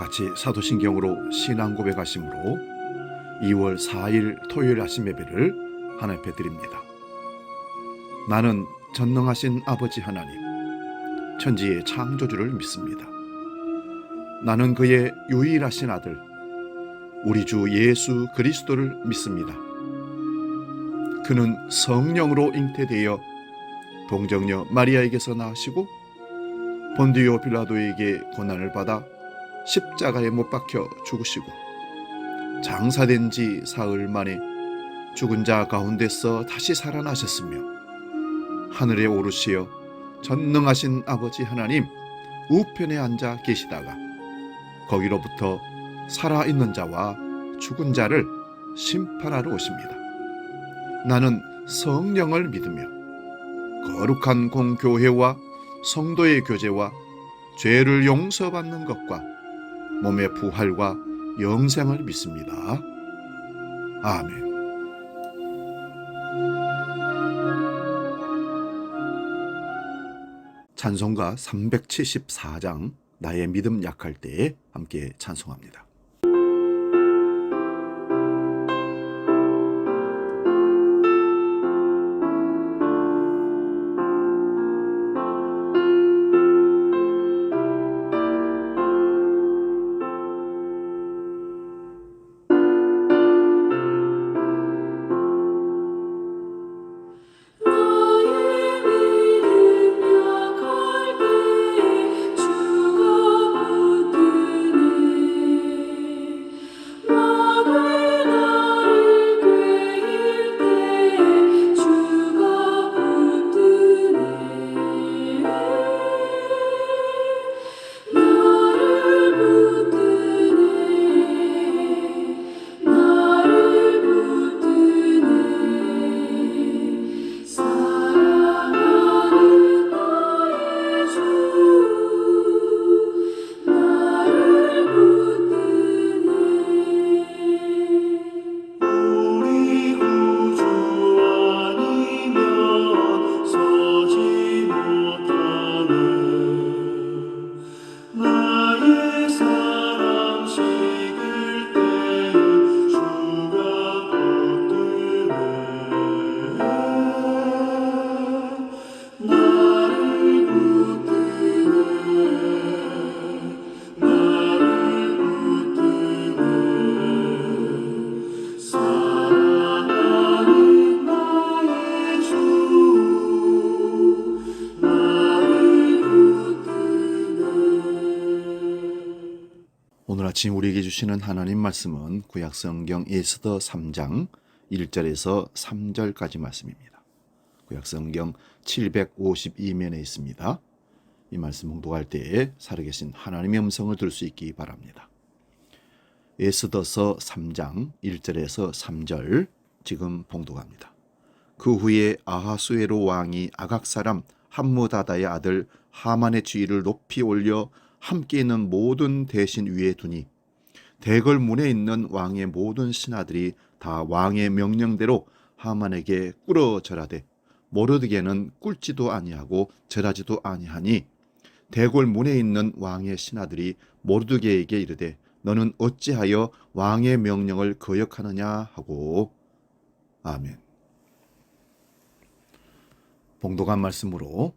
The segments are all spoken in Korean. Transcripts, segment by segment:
같이 사도신경으로 신앙 고백하심으로 2월 4일 토요일 아침 예배를 하나님 앞에 드립니다. 나는 전능하신 아버지 하나님, 천지의 창조주를 믿습니다. 나는 그의 유일하신 아들, 우리 주 예수 그리스도를 믿습니다. 그는 성령으로 잉태되어 동정녀 마리아에게서 나으시고 본디오 빌라도에게 고난을 받아 십자가에 못 박혀 죽으시고 장사된 지 사흘 만에 죽은 자 가운데서 다시 살아나셨으며 하늘에 오르시어 전능하신 아버지 하나님 우편에 앉아 계시다가 거기로부터 살아있는 자와 죽은 자를 심판하러 오십니다. 나는 성령을 믿으며 거룩한 공교회와 성도의 교제와 죄를 용서받는 것과 몸의 부활과 영생을 믿습니다. 아멘. 찬송가 374장 나의 믿음 약할 때에 함께 찬송합니다. 오늘 아침 우리에게 주시는 하나님 말씀은 구약성경 에스더 3장 1절에서 3절까지 말씀입니다. 구약성경 752면에 있습니다. 이 말씀 봉독할 때에 살아계신 하나님의 음성을 들을 수 있기 바랍니다. 에스더서 3장 1절에서 3절 지금 봉독합니다. 그 후에 아하수에로 왕이 아각 사람 함무다다의 아들 하만의 지위를 높이 올려 함께 있는 모든 대신 위에 두니 대궐 문에 있는 왕의 모든 신하들이 다 왕의 명령대로 하만에게 꿇어 절하되 모르드게는 꿇지도 아니하고 절하지도 아니하니 대궐 문에 있는 왕의 신하들이 모르드게에게 이르되 너는 어찌하여 왕의 명령을 거역하느냐 하고. 아멘. 봉독한 말씀으로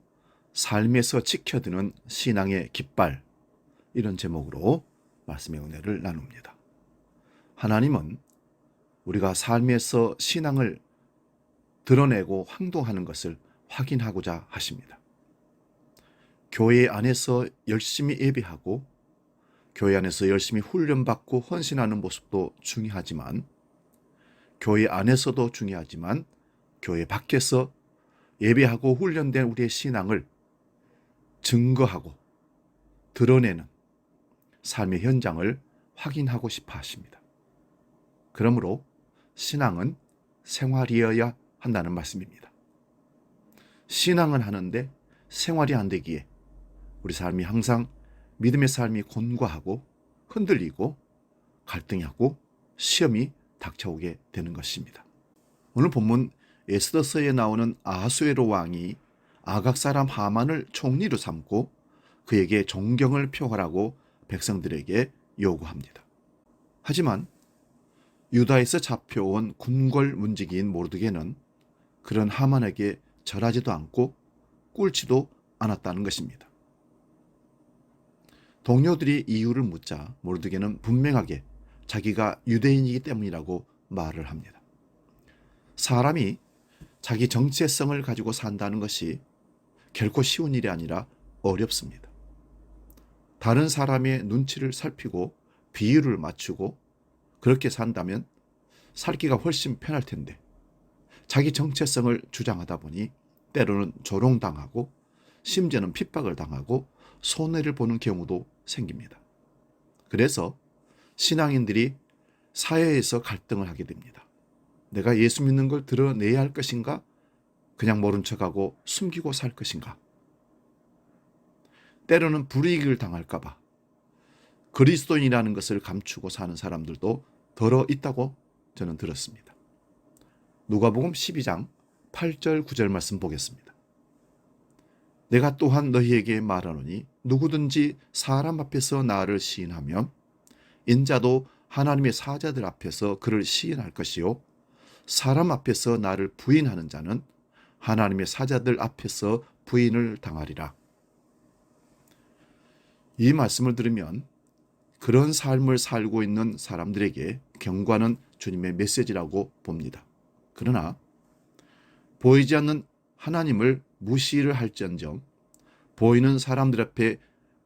삶에서 지켜드는 신앙의 깃발, 이런 제목으로 말씀의 은혜를 나눕니다. 하나님은 우리가 삶에서 신앙을 드러내고 행동하는 것을 확인하고자 하십니다. 교회 안에서 열심히 예배하고 교회 안에서 열심히 훈련받고 헌신하는 모습도 중요하지만 교회 안에서도 중요하지만 교회 밖에서 예배하고 훈련된 우리의 신앙을 증거하고 드러내는 삶의 현장을 확인하고 싶어 하십니다. 그러므로 신앙은 생활이어야 한다는 말씀입니다. 신앙은 하는데 생활이 안 되기에 우리 삶이 항상 믿음의 삶이 곤고하고 흔들리고 갈등하고 시험이 닥쳐오게 되는 것입니다. 오늘 본문 에스더서에 나오는 아하수에로 왕이 아각 사람 하만을 총리로 삼고 그에게 존경을 표하라고 백성들에게 요구합니다. 하지만 유다에서 잡혀온 궁궐 문지기인 모르드게는 그런 하만에게 절하지도 않고 꿇지도 않았다는 것입니다. 동료들이 이유를 묻자 모르드게는 분명하게 자기가 유대인이기 때문이라고 말을 합니다. 사람이 자기 정체성을 가지고 산다는 것이 결코 쉬운 일이 아니라 어렵습니다. 다른 사람의 눈치를 살피고 비율을 맞추고 그렇게 산다면 살기가 훨씬 편할 텐데 자기 정체성을 주장하다 보니 때로는 조롱당하고 심지어는 핍박을 당하고 손해를 보는 경우도 생깁니다. 그래서 신앙인들이 사회에서 갈등을 하게 됩니다. 내가 예수 믿는 걸 드러내야 할 것인가? 그냥 모른 척하고 숨기고 살 것인가? 때로는 불이익을 당할까 봐 그리스도인이라는 것을 감추고 사는 사람들도 더러 있다고 저는 들었습니다. 누가복음 12장 8절 9절 말씀 보겠습니다. 내가 또한 너희에게 말하노니 누구든지 사람 앞에서 나를 시인하면 인자도 하나님의 사자들 앞에서 그를 시인할 것이요 사람 앞에서 나를 부인하는 자는 하나님의 사자들 앞에서 부인을 당하리라. 이 말씀을 들으면 그런 삶을 살고 있는 사람들에게 경고하는 주님의 메시지라고 봅니다. 그러나 보이지 않는 하나님을 무시를 할지언정 보이는 사람들 앞에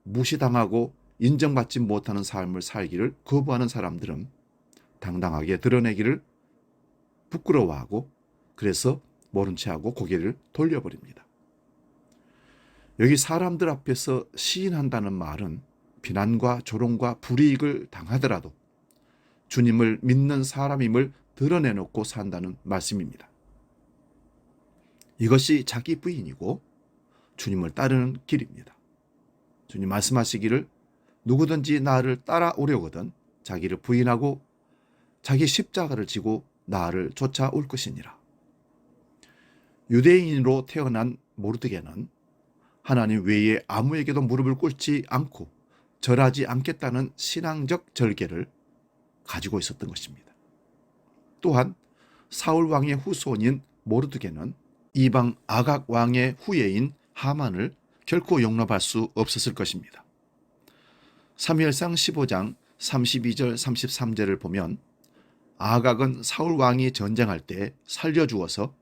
무시당하고 인정받지 못하는 삶을 살기를 거부하는 사람들은 당당하게 드러내기를 부끄러워하고 그래서 모른 채하고 고개를 돌려버립니다. 여기 사람들 앞에서 시인한다는 말은 비난과 조롱과 불이익을 당하더라도 주님을 믿는 사람임을 드러내놓고 산다는 말씀입니다. 이것이 자기 부인이고 주님을 따르는 길입니다. 주님 말씀하시기를 누구든지 나를 따라오려거든 자기를 부인하고 자기 십자가를 지고 나를 쫓아올 것이니라. 유대인으로 태어난 모르드게는 하나님 외에 아무에게도 무릎을 꿇지 않고 절하지 않겠다는 신앙적 절개를 가지고 있었던 것입니다. 또한 사울 왕의 후손인 모르드게는 이방 아각 왕의 후예인 하만을 결코 용납할 수 없었을 것입니다. 사무엘상 15장 32절 33절을 보면 아각은 사울 왕이 전쟁할 때 살려주어서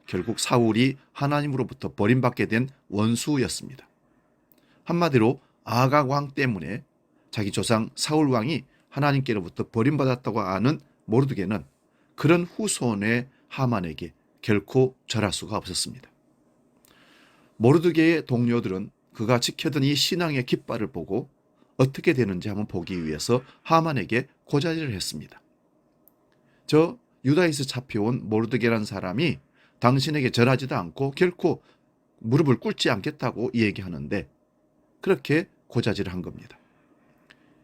결국 사울이 하나님으로부터 버림받게 된 원수였습니다. 한마디로 아각 왕 때문에 자기 조상 사울 왕이 하나님께로부터 버림받았다고 아는 모르드게는 그런 후손의 하만에게 결코 절할 수가 없었습니다. 모르드게의 동료들은 그가 지켜던 이 신앙의 깃발을 보고 어떻게 되는지 한번 보기 위해서 하만에게 고자질을 했습니다. 저 유다에서 잡혀온 모르드게라는 사람이 당신에게 절하지도 않고 결코 무릎을 꿇지 않겠다고 얘기하는데 그렇게 고자질을 한 겁니다.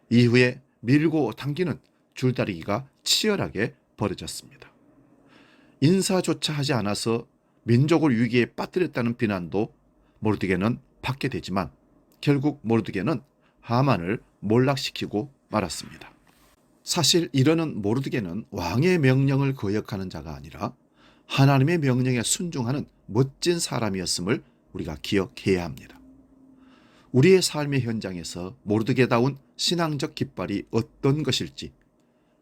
이후에 밀고 당기는 줄다리기가 치열하게 벌어졌습니다. 인사조차 하지 않아서 민족을 위기에 빠뜨렸다는 비난도 모르드게는 받게 되지만 결국 모르드게는 하만을 몰락시키고 말았습니다. 사실 이러는 모르드게는 왕의 명령을 거역하는 자가 아니라 하나님의 명령에 순종하는 멋진 사람이었음을 우리가 기억해야 합니다. 우리의 삶의 현장에서 모르드게다운 신앙적 깃발이 어떤 것일지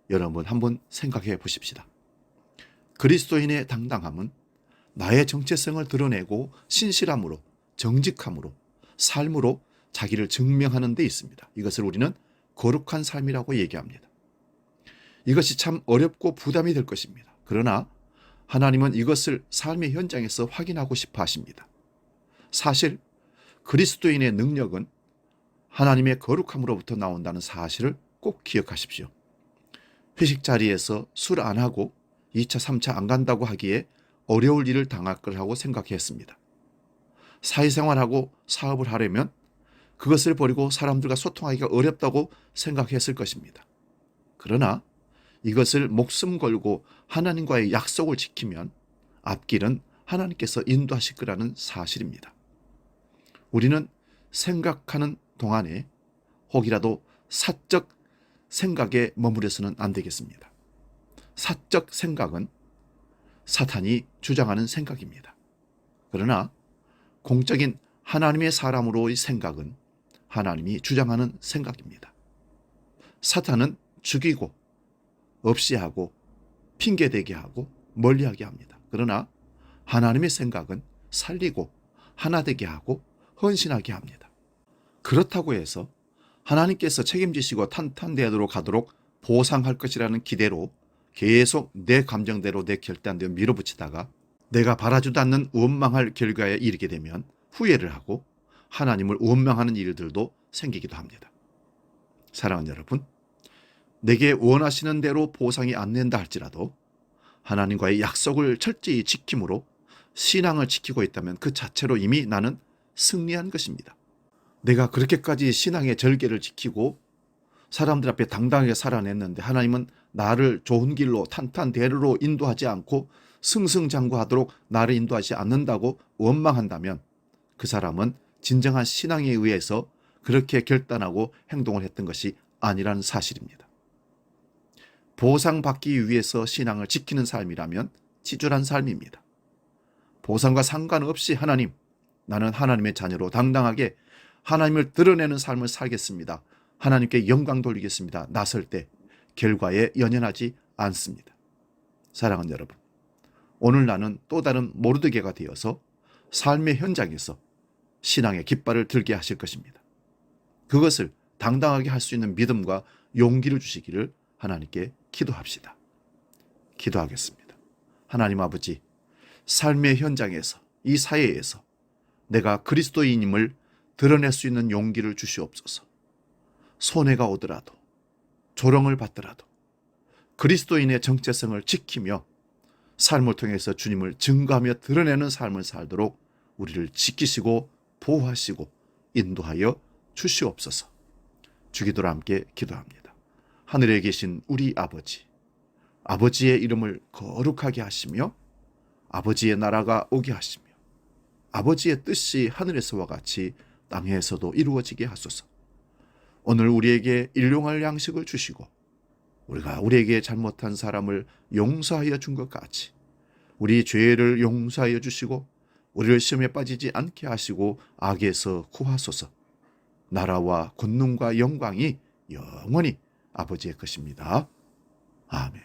여러분 한번 생각해 보십시다. 그리스도인의 당당함은 나의 정체성을 드러내고 신실함으로 정직함으로 삶으로 자기를 증명하는 데 있습니다. 이것을 우리는 거룩한 삶이라고 얘기합니다. 이것이 참 어렵고 부담이 될 것입니다. 그러나 하나님은 이것을 삶의 현장에서 확인하고 싶어 하십니다. 사실 그리스도인의 능력은 하나님의 거룩함으로부터 나온다는 사실을 꼭 기억하십시오. 회식 자리에서 술 안 하고 2차, 3차 안 간다고 하기에 어려울 일을 당할 거라고 생각했습니다. 사회생활하고 사업을 하려면 그것을 버리고 사람들과 소통하기가 어렵다고 생각했을 것입니다. 그러나 이것을 목숨 걸고 하나님과의 약속을 지키면 앞길은 하나님께서 인도하실 거라는 사실입니다. 우리는 생각하는 동안에 혹이라도 사적 생각에 머무려서는 안 되겠습니다. 사적 생각은 사탄이 주장하는 생각입니다. 그러나 공적인 하나님의 사람으로의 생각은 하나님이 주장하는 생각입니다. 사탄은 죽이고 없이 하고 핑계대게 하고 멀리하게 합니다. 그러나 하나님의 생각은 살리고 하나 되게 하고 헌신하게 합니다. 그렇다고 해서 하나님께서 책임지시고 탄탄대로로 가도록 보상할 것이라는 기대로 계속 내 감정대로 내 결단대로 밀어붙이다가 내가 바라지도 않는 원망할 결과에 이르게 되면 후회를 하고 하나님을 원망하는 일들도 생기기도 합니다. 사랑하는 여러분, 내게 원하시는 대로 보상이 안 된다 할지라도 하나님과의 약속을 철저히 지킴으로 신앙을 지키고 있다면 그 자체로 이미 나는 승리한 것입니다. 내가 그렇게까지 신앙의 절개를 지키고 사람들 앞에 당당하게 살아냈는데 하나님은 나를 좋은 길로 탄탄대로로 인도하지 않고 승승장구하도록 나를 인도하지 않는다고 원망한다면 그 사람은 진정한 신앙에 의해서 그렇게 결단하고 행동을 했던 것이 아니라는 사실입니다. 보상받기 위해서 신앙을 지키는 삶이라면 치졸한 삶입니다. 보상과 상관없이 하나님, 나는 하나님의 자녀로 당당하게 하나님을 드러내는 삶을 살겠습니다. 하나님께 영광 돌리겠습니다. 나설 때 결과에 연연하지 않습니다. 사랑하는 여러분, 오늘 나는 또 다른 모르드게가 되어서 삶의 현장에서 신앙의 깃발을 들게 하실 것입니다. 그것을 당당하게 할 수 있는 믿음과 용기를 주시기를 하나님께 기도합시다. 기도하겠습니다. 하나님 아버지, 삶의 현장에서 이 사회에서 내가 그리스도인임을 드러낼 수 있는 용기를 주시옵소서. 손해가 오더라도 조롱을 받더라도 그리스도인의 정체성을 지키며 삶을 통해서 주님을 증거하며 드러내는 삶을 살도록 우리를 지키시고 보호하시고 인도하여 주시옵소서. 주기도로 함께 기도합니다. 하늘에 계신 우리 아버지, 아버지의 이름을 거룩하게 하시며 아버지의 나라가 오게 하시며 아버지의 뜻이 하늘에서와 같이 땅에서도 이루어지게 하소서. 오늘 우리에게 일용할 양식을 주시고 우리가 우리에게 잘못한 사람을 용서하여 준 것 같이 우리 죄를 용서하여 주시고 우리를 시험에 빠지지 않게 하시고 악에서 구하소서. 나라와 권능과 영광이 영원히 아버지의 것입니다. 아멘.